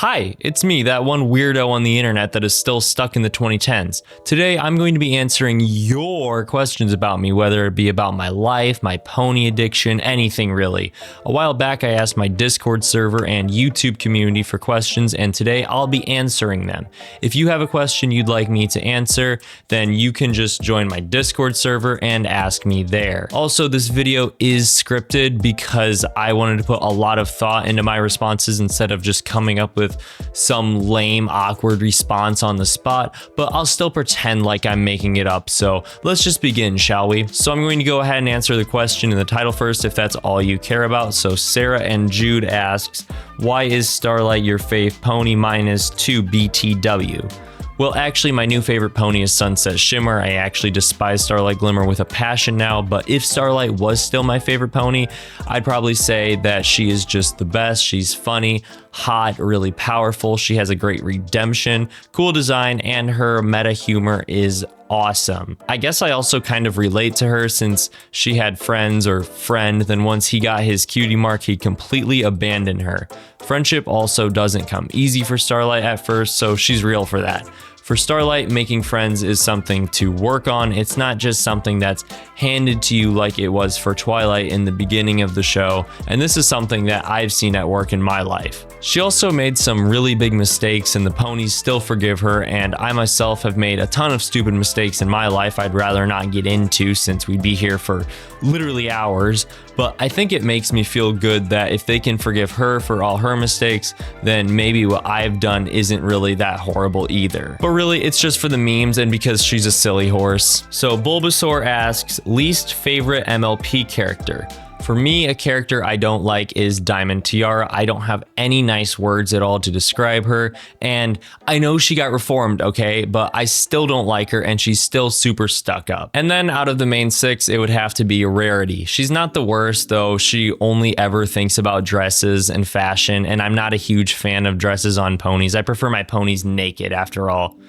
Hi, it's me, that one weirdo on the internet that is still stuck in the 2010s. Today, I'm going to be answering your questions about me, whether it be about my life, my pony addiction, anything really. A while back, I asked my Discord server and YouTube community for questions, and today I'll be answering them. If you have a question you'd like me to answer, then you can just join my Discord server and ask me there. Also, this video is scripted because I wanted to put a lot of thought into my responses instead of just coming up with some lame, awkward response on the spot, but I'll still pretend like I'm making it up. So let's just begin, shall we? So I'm going to go ahead and answer the question in the title first if that's all you care about. So Sarah and Jude asks, why is Starlight your fave pony? Mine is 2 BTW. Well, actually, my new favorite pony is Sunset Shimmer. I actually despise Starlight Glimmer with a passion now, but if Starlight was still my favorite pony, I'd probably say that she is just the best. She's funny, hot, really powerful. She has a great redemption, cool design, and her meta humor is awesome. I guess I also kind of relate to her since she had friends or friend, then once he got his cutie mark, he completely abandoned her. Friendship also doesn't come easy for Starlight at first, so she's real for that. For Starlight, making friends is something to work on. It's not just something that's handed to you like it was for Twilight in the beginning of the show, and this is something that I've seen at work in my life. She also made some really big mistakes and the ponies still forgive her, and I myself have made a ton of stupid mistakes in my life I'd rather not get into since we'd be here for literally hours, but I think it makes me feel good that if they can forgive her for all her mistakes, then maybe what I've done isn't really that horrible either. But really, it's just for the memes and because she's a silly horse. So Bulbasaur asks, least favorite MLP character? For me, a character I don't like is Diamond Tiara. I don't have any nice words at all to describe her, and I know she got reformed, okay, but I still don't like her and she's still super stuck up. And then out of the main 6, it would have to be Rarity. She's not the worst though, she only ever thinks about dresses and fashion, and I'm not a huge fan of dresses on ponies. I prefer my ponies naked after all.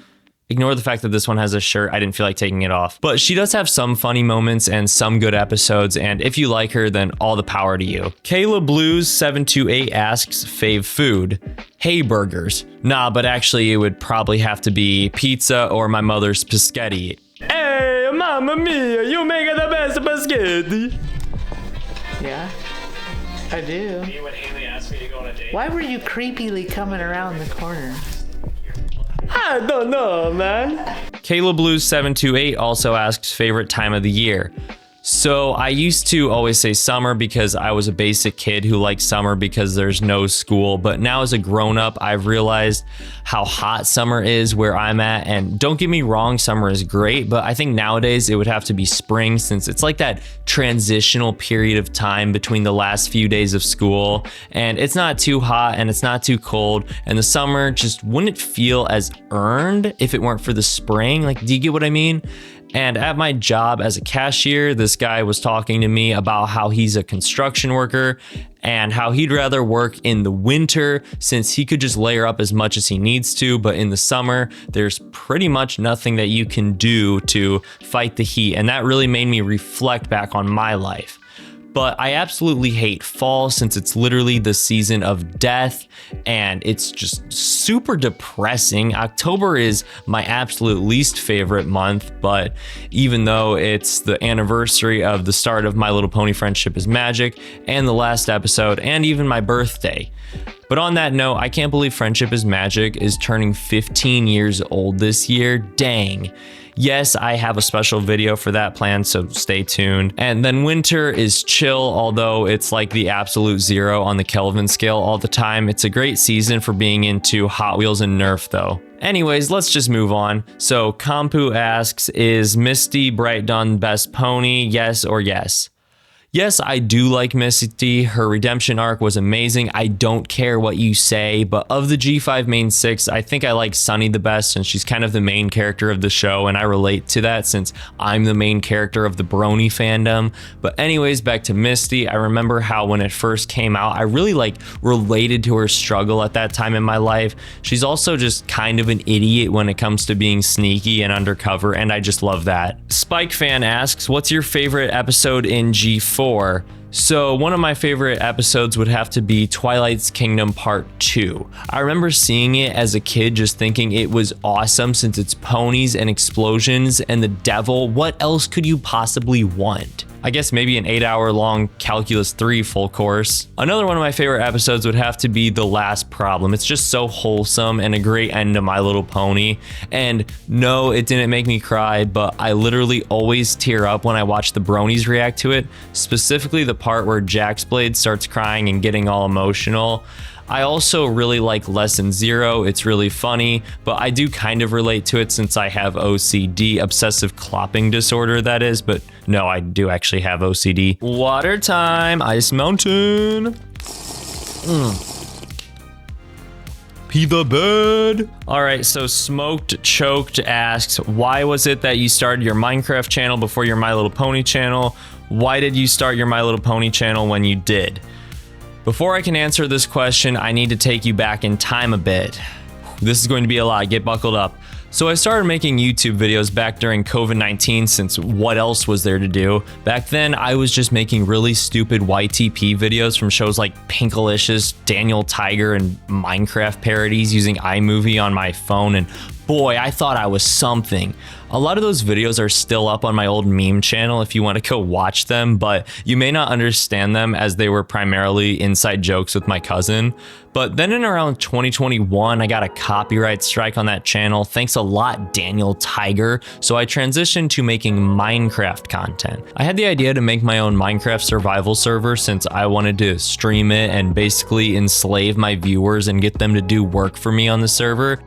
Ignore the fact that this one has a shirt, I didn't feel like taking it off. But she does have some funny moments and some good episodes, and if you like her, then all the power to you. Kayla Blues 728 asks, fave food? Hey burgers. Nah, but actually it would probably have to be pizza or my mother's paschetti. Hey, mamma mia, you make the best paschetti. Yeah, I do. When Haley asked me to go on a date. Why were you creepily coming around the corner? I don't know, man. Kayla Blues 728 also asks favorite time of the year. So I used to always say summer because I was a basic kid who liked summer because there's no school, but now as a grown-up, I've realized how hot summer is where I'm at, and don't get me wrong, summer is great, but I think nowadays it would have to be spring since it's like that transitional period of time between the last few days of school, and it's not too hot and it's not too cold, and the summer just wouldn't feel as earned if it weren't for the spring. Like, do you get what I mean? And at my job as a cashier, this guy was talking to me about how he's a construction worker and how he'd rather work in the winter since he could just layer up as much as he needs to, but in the summer, there's pretty much nothing that you can do to fight the heat. And that really made me reflect back on my life. But I absolutely hate fall since it's literally the season of death and it's just super depressing. October is my absolute least favorite month, but even though it's the anniversary of the start of My Little Pony Friendship is Magic and the last episode and even my birthday. But on that note, I can't believe Friendship is Magic is turning 15 years old this year. Dang. Yes, I have a special video for that planned, so stay tuned. And then winter is chill, although it's like the absolute 0 on the Kelvin scale all the time. It's a great season for being into Hot Wheels and Nerf though. Anyways, let's just move on. So Kampu asks, is Misty Bright Dawn best pony? Yes or yes? Yes, I do like Misty. Her redemption arc was amazing. I don't care what you say, but of the G5 main 6, I think I like Sunny the best since she's kind of the main character of the show, and I relate to that since I'm the main character of the brony fandom. But anyways, back to Misty. I remember how when it first came out, I really related to her struggle at that time in my life. She's also just kind of an idiot when it comes to being sneaky and undercover, and I just love that. Spike Fan asks, what's your favorite episode in G4? So one of my favorite episodes would have to be Twilight's Kingdom Part 2. I remember seeing it as a kid just thinking it was awesome since it's ponies and explosions and the devil. What else could you possibly want? I guess maybe an 8-hour long Calculus 3 full course. Another one of my favorite episodes would have to be The Last Problem. It's just so wholesome and a great end to My Little Pony. And no, it didn't make me cry, but I literally always tear up when I watch the bronies react to it, specifically the part where Jax Blade starts crying and getting all emotional. I also really like Lesson 0. It's really funny, but I do kind of relate to it since I have OCD, obsessive clopping disorder that is, but no, I do actually have OCD. Water time, Ice Mountain. Pee the bed. All right, so Smoked Choked asks, why was it that you started your Minecraft channel before your My Little Pony channel? Why did you start your My Little Pony channel when you did? Before I can answer this question, I need to take you back in time a bit. This is going to be a lot, get buckled up. So I started making YouTube videos back during COVID-19 since what else was there to do? Back then, I was just making really stupid YTP videos from shows like Pinkalicious, Daniel Tiger, and Minecraft parodies using iMovie on my phone, and boy, I thought I was something. A lot of those videos are still up on my old meme channel if you want to go watch them, but you may not understand them as they were primarily inside jokes with my cousin. But then in around 2021, I got a copyright strike on that channel. Thanks a lot, Daniel Tiger. So I transitioned to making Minecraft content. I had the idea to make my own Minecraft survival server since I wanted to stream it and basically enslave my viewers and get them to do work for me on the server.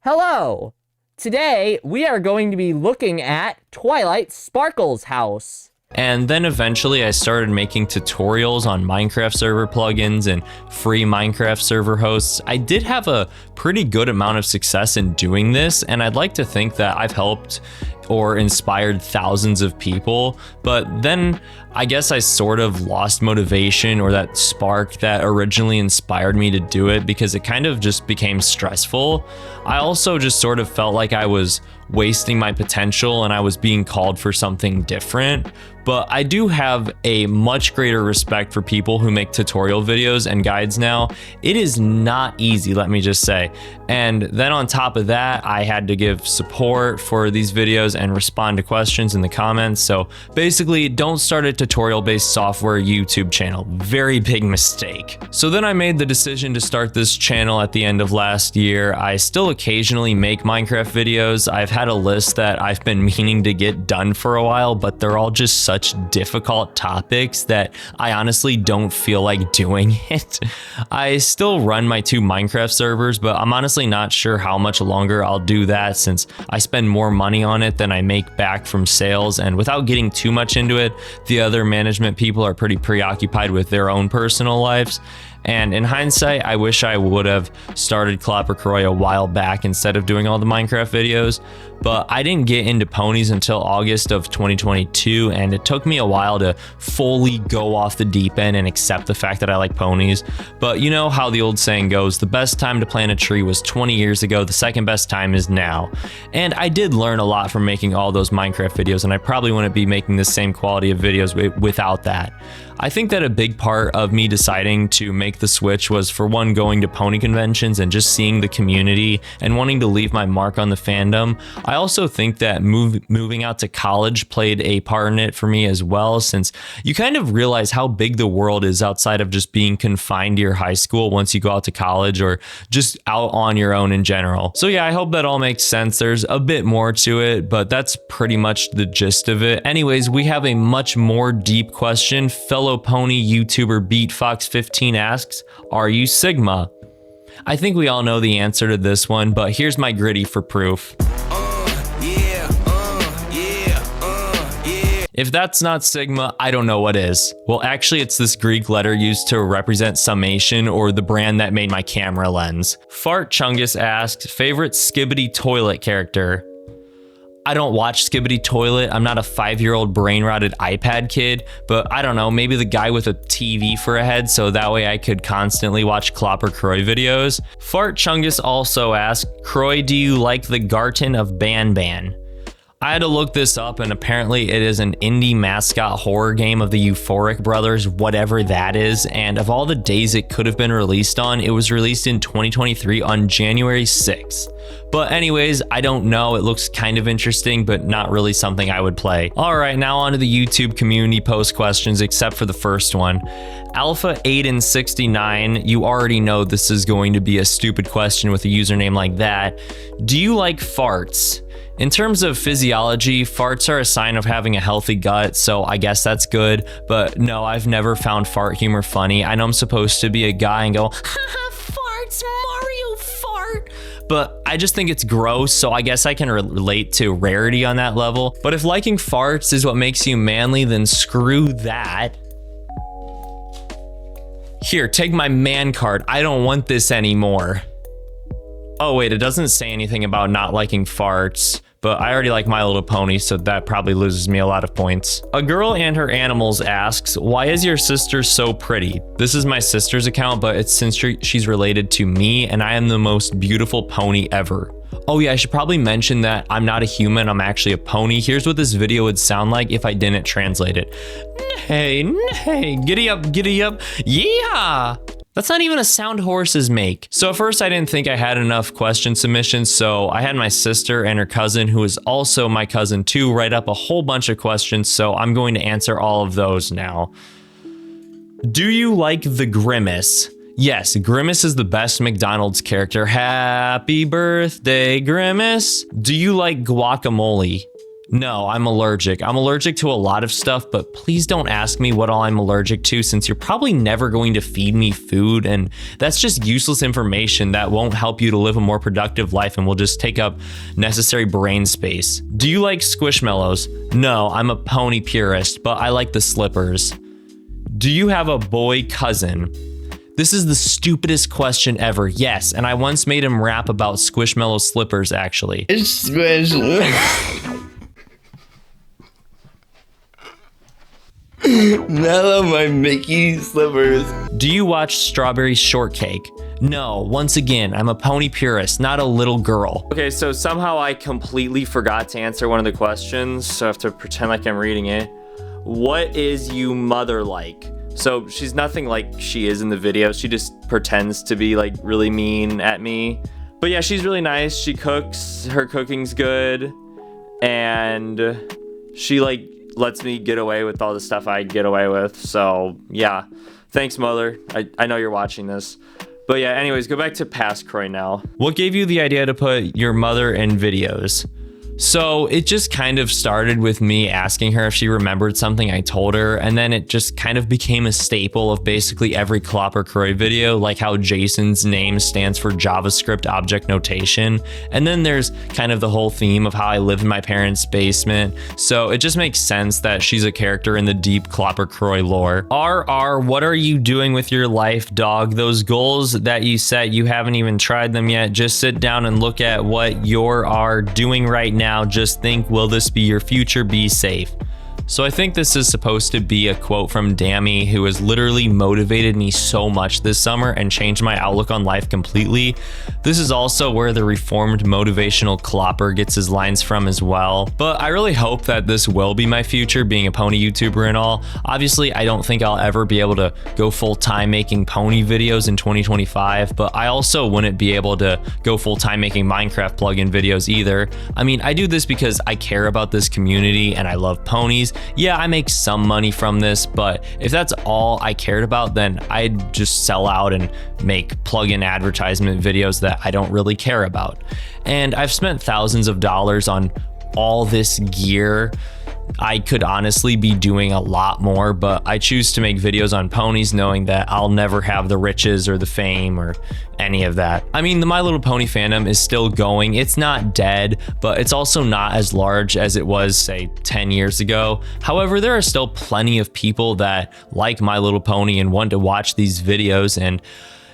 Hello! Today, we are going to be looking at Twilight Sparkle's house. And then eventually I started making tutorials on Minecraft server plugins and free Minecraft server hosts. I did have a pretty good amount of success in doing this, and I'd like to think that I've helped or inspired thousands of people, but then I guess I sort of lost motivation or that spark that originally inspired me to do it because it kind of just became stressful. I also just sort of felt like I was wasting my potential and I was being called for something different. But I do have a much greater respect for people who make tutorial videos and guides now. It is not easy, let me just say. And then on top of that, I had to give support for these videos and respond to questions in the comments. So basically, don't start a tutorial-based software YouTube channel. Very big mistake. So then I made the decision to start this channel at the end of last year. I still occasionally make Minecraft videos. I've had a list that I've been meaning to get done for a while, but they're all just such difficult topics that I honestly don't feel like doing it. I still run my 2 Minecraft servers, but I'm honestly not sure how much longer I'll do that since I spend more money on it than I make back from sales, and without getting too much into it, the other management people are pretty preoccupied with their own personal lives. And in hindsight, I wish I would have started Croix a while back instead of doing all the Minecraft videos, but I didn't get into ponies until August of 2022, and it took me a while to fully go off the deep end and accept the fact that I like ponies. But you know how the old saying goes, the best time to plant a tree was 20 years ago, the second best time is now. And I did learn a lot from making all those Minecraft videos, and I probably wouldn't be making the same quality of videos without that. I think that a big part of me deciding to make the switch was, for one, going to pony conventions and just seeing the community and wanting to leave my mark on the fandom. I also think that moving out to college played a part in it for me as well, since you kind of realize how big the world is outside of just being confined to your high school once you go out to college or just out on your own in general. So yeah, I hope that all makes sense. There's a bit more to it, but that's pretty much the gist of it. Anyways, we have a much more deep question. Fellow pony YouTuber BeatFox15 asks, are you Sigma? I think we all know the answer to this one, but here's my gritty for proof. If that's not Sigma, I don't know what is. Well, actually, it's this Greek letter used to represent summation, or the brand that made my camera lens. Fart Chungus asks, favorite skibidi toilet character? I don't watch Skibidi Toilet. I'm not a 5-year-old brain-rotted iPad kid, but I don't know, maybe the guy with a TV for a head so that way I could constantly watch Croix videos. Fart Chungus also asked, Croix, do you like the Garten of BanBan? I had to look this up, and apparently it is an indie mascot horror game of the Euphoric brothers, whatever that is, and of all the days it could have been released on, it was released in 2023 on January 6th. But anyways, I don't know, it looks kind of interesting, but not really something I would play. Alright, now on to the YouTube community post questions, except for the first one. Alpha Aiden 69, you already know this is going to be a stupid question with a username like that. Do you like farts? In terms of physiology, farts are a sign of having a healthy gut, so I guess that's good, but no, I've never found fart humor funny. I know I'm supposed to be a guy and go, haha, farts, Mario fart, but I just think it's gross, so I guess I can relate to rarity on that level. But if liking farts is what makes you manly, then screw that. Here, take my man card. I don't want this anymore. Oh wait, it doesn't say anything about not liking farts, but I already like My Little Pony, so that probably loses me a lot of points. A girl and her animals asks, why is your sister so pretty? This is my sister's account, but it's since she's related to me, and I am the most beautiful pony ever. Oh yeah, I should probably mention that I'm not a human, I'm actually a pony. Here's what this video would sound like if I didn't translate it. Nay, nay, giddy up, yeah! That's not even a sound horses make. So at first I didn't think I had enough question submissions, so I had my sister and her cousin, who is also my cousin too, write up a whole bunch of questions, so I'm going to answer all of those now. Do you like the Grimace? Yes, Grimace is the best McDonald's character. Happy birthday, Grimace. Do you like guacamole? No, I'm allergic. I'm allergic to a lot of stuff, but please don't ask me what all I'm allergic to, since you're probably never going to feed me food, and that's just useless information that won't help you to live a more productive life and will just take up necessary brain space. Do you like Squishmallows? No, I'm a pony purist, but I like the slippers. Do you have a boy cousin? This is the stupidest question ever. Yes, and I once made him rap about Squishmallow slippers, actually. It's special. Mellow my Mickey slippers. Do you watch Strawberry Shortcake? No, once again, I'm a pony purist, not a little girl. Okay, so somehow I completely forgot to answer one of the questions, so I have to pretend like I'm reading it. What is you mother like? So she's nothing like she is in the video. She just pretends to be like really mean at me. But yeah, she's really nice. She cooks, her cooking's good, and she like lets me get away with all the stuff I get away with. So yeah, thanks mother. I know you're watching this. But yeah, anyways, go back to past Croix now. What gave you the idea to put your mother in videos? So it just kind of started with me asking her if she remembered something I told her, and then it just kind of became a staple of basically every Clopper Croix video, like how Jason's name stands for JavaScript object notation. And then there's kind of the whole theme of how I live in my parents' basement. So it just makes sense that she's a character in the deep Clopper Croix lore. RR, what are you doing with your life, dog? Those goals that you set, you haven't even tried them yet. Just sit down and look at what you are doing right now. Just think, will this be your future? Be safe. So I think this is supposed to be a quote from Dammy, who has literally motivated me so much this summer and changed my outlook on life completely. This is also where the reformed motivational Clopper gets his lines from as well. But I really hope that this will be my future, being a pony YouTuber and all. Obviously, I don't think I'll ever be able to go full-time making pony videos in 2025, but I also wouldn't be able to go full-time making Minecraft plugin videos either. I mean, I do this because I care about this community and I love ponies. Yeah, I make some money from this, but if that's all I cared about, then I'd just sell out and make plugin advertisement videos that I don't really care about. And I've spent thousands of dollars on all this gear. I could honestly be doing a lot more, but I choose to make videos on ponies knowing that I'll never have the riches or the fame or any of that. I mean, the My Little Pony fandom is still going. It's not dead, but it's also not as large as it was, say, 10 years ago. However, there are still plenty of people that like My Little Pony and want to watch these videos, and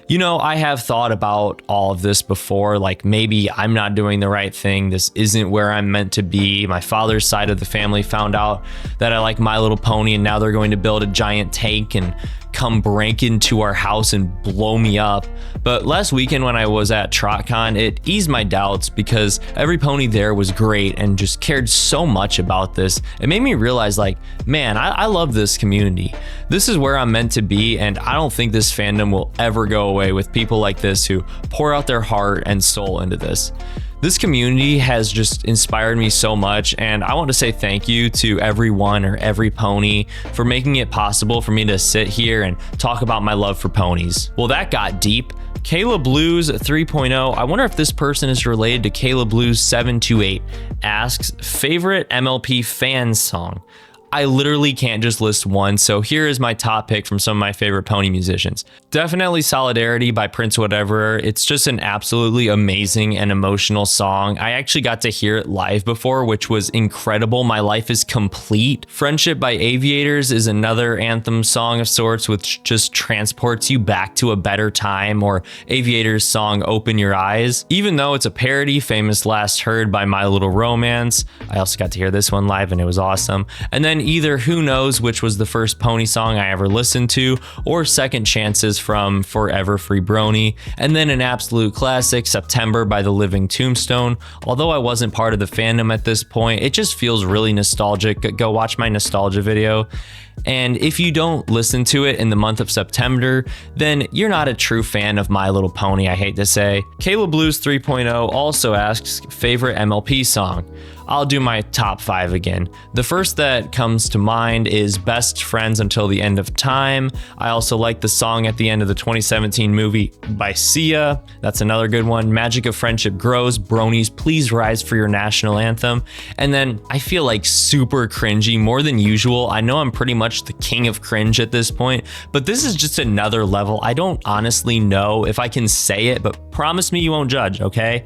you know, I have thought about all of this before, like maybe I'm not doing the right thing. This isn't where I'm meant to be. My father's side of the family found out that I like My Little Pony, and now they're going to build a giant tank and come break into our house and blow me up. But last weekend when I was at TrotCon, it eased my doubts because every pony there was great and just cared so much about this. It made me realize, like, man, I love this community. This is where I'm meant to be, and I don't think this fandom will ever go away with people like this who pour out their heart and soul into this. This community has just inspired me so much, and I want to say thank you to everyone or every pony for making it possible for me to sit here and talk about my love for ponies. Well, that got deep. Kayla Blues 3.0, I wonder if this person is related to Kayla Blues 728, asks, favorite MLP fan song? I literally can't just list one, so here is my top pick from some of my favorite pony musicians. Definitely Solidarity by Prince Whatever. It's just an absolutely amazing and emotional song. I actually got to hear it live before, which was incredible. My life is complete. Friendship by Aviators is another anthem song of sorts, which just transports you back to a better time, or Aviators' song Open Your Eyes. Even though it's a parody, Famous Last Heard by My Little Romance. I also got to hear this one live and it was awesome. And then either Who Knows, which was the first pony song I ever listened to, or Second Chances from Forever Free Brony, and then an absolute classic, September by The Living Tombstone. Although I wasn't part of the fandom at this point, it just feels really nostalgic. Go watch my nostalgia video. And if you don't listen to it in the month of September, then you're not a true fan of My Little Pony, I hate to say. Kayla Blues 3.0 also asks, favorite MLP song? I'll do my top 5 again. The first that comes to mind is Best Friends Until the End of Time. I also like the song at the end of the 2017 movie by Sia. That's another good one. Magic of Friendship Grows, Bronies, Please Rise for Your National Anthem. And then I feel like super cringy, more than usual. I know I'm pretty much the king of cringe at this point, but this is just another level. I don't honestly know if I can say it, but promise me you won't judge, okay?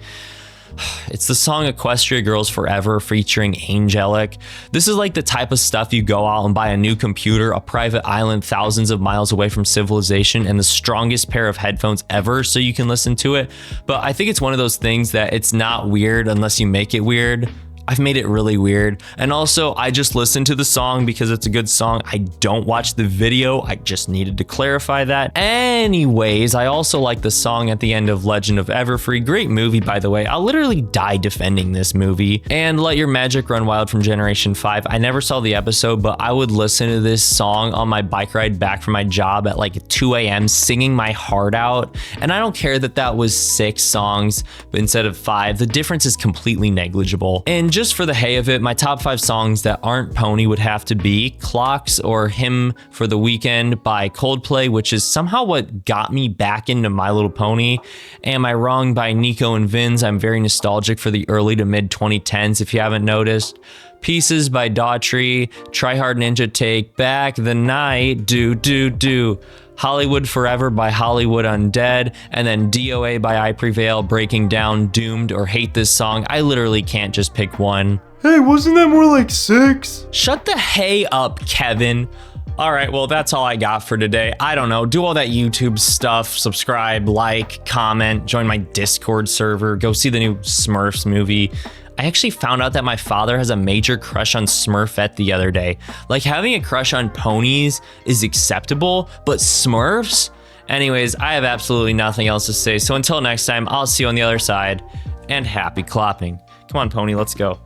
It's the song Equestria Girls Forever featuring Angelic. This is like the type of stuff you go out and buy a new computer, a private island thousands of miles away from civilization, and the strongest pair of headphones ever so you can listen to it. But I think it's one of those things that it's not weird unless you make it weird. I've made it really weird. And also, I just listened to the song because it's a good song. I don't watch the video. I just needed to clarify that. Anyways, I also like the song at the end of Legend of Everfree. Great movie, by the way. I'll literally die defending this movie. And Let Your Magic Run Wild from Generation 5. I never saw the episode, but I would listen to this song on my bike ride back from my job at like 2 a.m. singing my heart out. And I don't care that that was 6 songs instead of 5. The difference is completely negligible. And just for the hay of it, my top 5 songs that aren't pony would have to be Clocks or Hymn for the Weekend by Coldplay, which is somehow what got me back into My Little Pony. Am I Wrong by Nico and Vinz. I'm very nostalgic for the early to mid 2010s if you haven't noticed. Pieces by Daughtry, Try Hard Ninja Take Back the Night, Do. Hollywood Forever by Hollywood Undead, and then DOA by I Prevail, Breaking Down, Doomed, or Hate This Song. I literally can't just pick one. Hey, wasn't that more like 6? Shut the hay up, Kevin. All right, well, that's all I got for today. I don't know, do all that YouTube stuff, subscribe, like, comment, join my Discord server, go see the new Smurfs movie. I actually found out that my father has a major crush on Smurfette the other day. Like, having a crush on ponies is acceptable, but Smurfs? Anyways, I have absolutely nothing else to say, so until next time, I'll see you on the other side, and happy clopping. Come on, pony, let's go.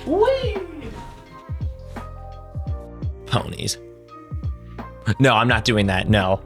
Whee! Ponies. No, I'm not doing that, no.